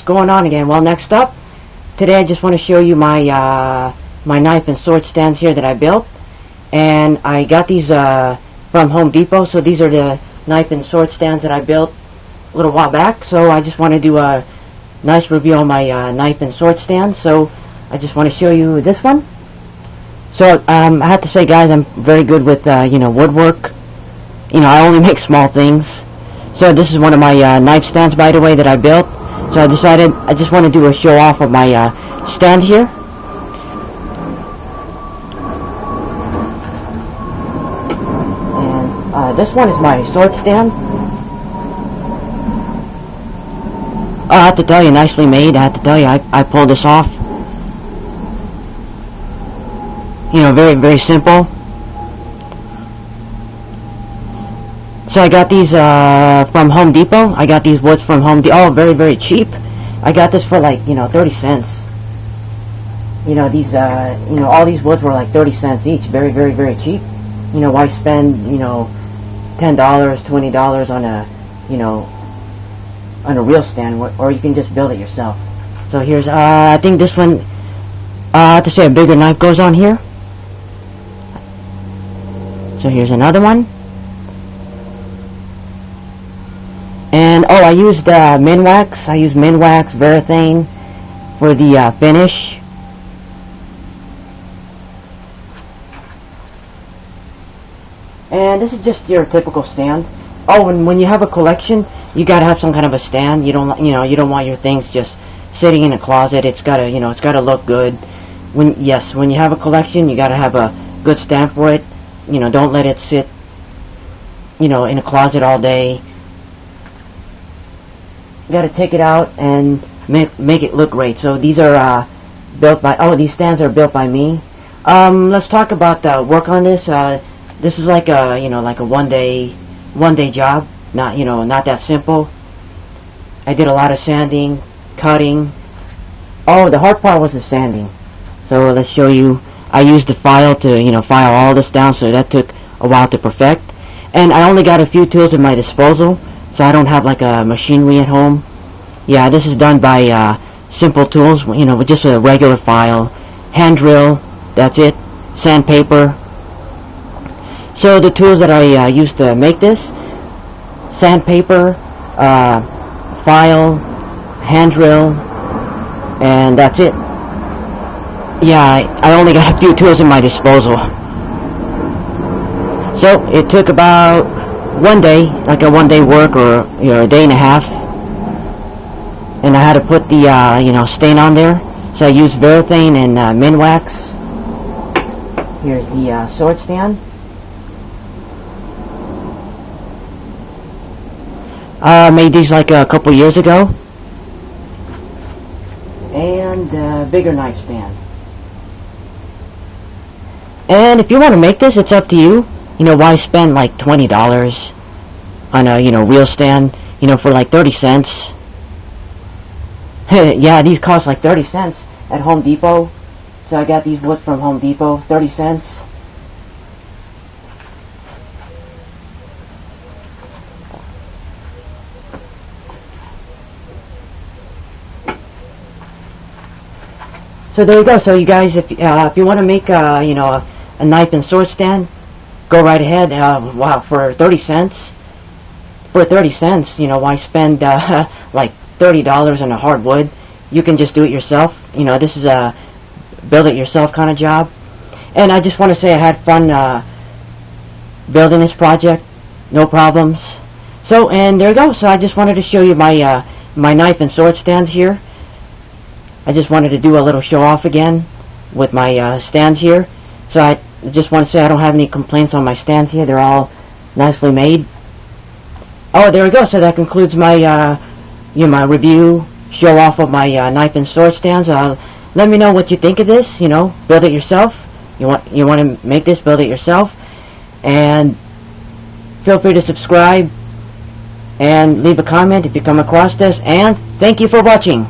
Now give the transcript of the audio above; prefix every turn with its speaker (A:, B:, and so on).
A: What's going on again? Well, next up, today I just want to show you my my knife and sword stands here that I built. And I got these from Home Depot, so these are the knife and sword stands that I built a little while back. So I just want to do a nice review on my knife and sword stands. So I just want to show you this one. So I have to say, guys, I'm very good with woodwork. I only make small things. So this is one of my knife stands, by the way, that I built. So I decided I just want to do a show off of my stand here. And this one is my sword stand. I have to tell you, nicely made. I have to tell you, I pulled this off. Very, very simple. So I got these from Home Depot. I got these woods from Home Depot. Oh, very, very cheap. I got this for like 30 cents. These all these woods were like 30 cents each. Very, very, very cheap. Why spend $10, $20 on a real stand, or you can just build it yourself. So here's I think this one, I have to say, a bigger knife goes on here. So here's another one. And I used Minwax. I used Minwax Varathane for the finish. And this is just your typical stand. And when you have a collection, you gotta have some kind of a stand. You don't want your things just sitting in a closet. It's gotta look good. When you have a collection, you gotta have a good stand for it. Don't let it sit in a closet all day. You gotta take it out and make it look great. So these are built by, these stands are built by me. Let's talk about the work on this. This is like a like a one day job. Not that simple. I did a lot of sanding, cutting. The hard part was the sanding. So let's show you. I used the file to file all this down, so that took a while to perfect. And I only got a few tools at my disposal, so I don't have like a machinery at home. Yeah, this is done by simple tools, with just a regular file, hand drill, that's it, sandpaper. So the tools that I used to make this: sandpaper, file, hand drill, and that's it. Yeah, I only got a few tools at my disposal. So it took about one day, like a one-day work, or a day and a half. And I had to put the stain on there. So I used Varathane and Minwax. Here's the sword stand. Made these like a couple years ago. And bigger knife stand. And if you want to make this, it's up to you. Why spend like $20 on a real stand, for like 30 cents. Yeah, these cost like 30 cents at Home Depot. So I got these woods from Home Depot, 30 cents. So there you go. So you guys, if you want to make a knife and sword stand, go right ahead. Wow, for 30 cents. For 30 cents, why spend like $30 on a hardwood? You can just do it yourself. This is a build it yourself kind of job. And I just want to say I had fun building this project. No problems. So, and there you go. So I just wanted to show you my my knife and sword stands here. I just wanted to do a little show off again with my stands here. So I just want to say I don't have any complaints on my stands here. They're all nicely made. There we go. So that concludes my my review, show off of my knife and sword stands. Let me know what you think of this. Build it yourself. You want to make this, build it yourself. And feel free to subscribe and leave a comment if you come across this. And thank you for watching.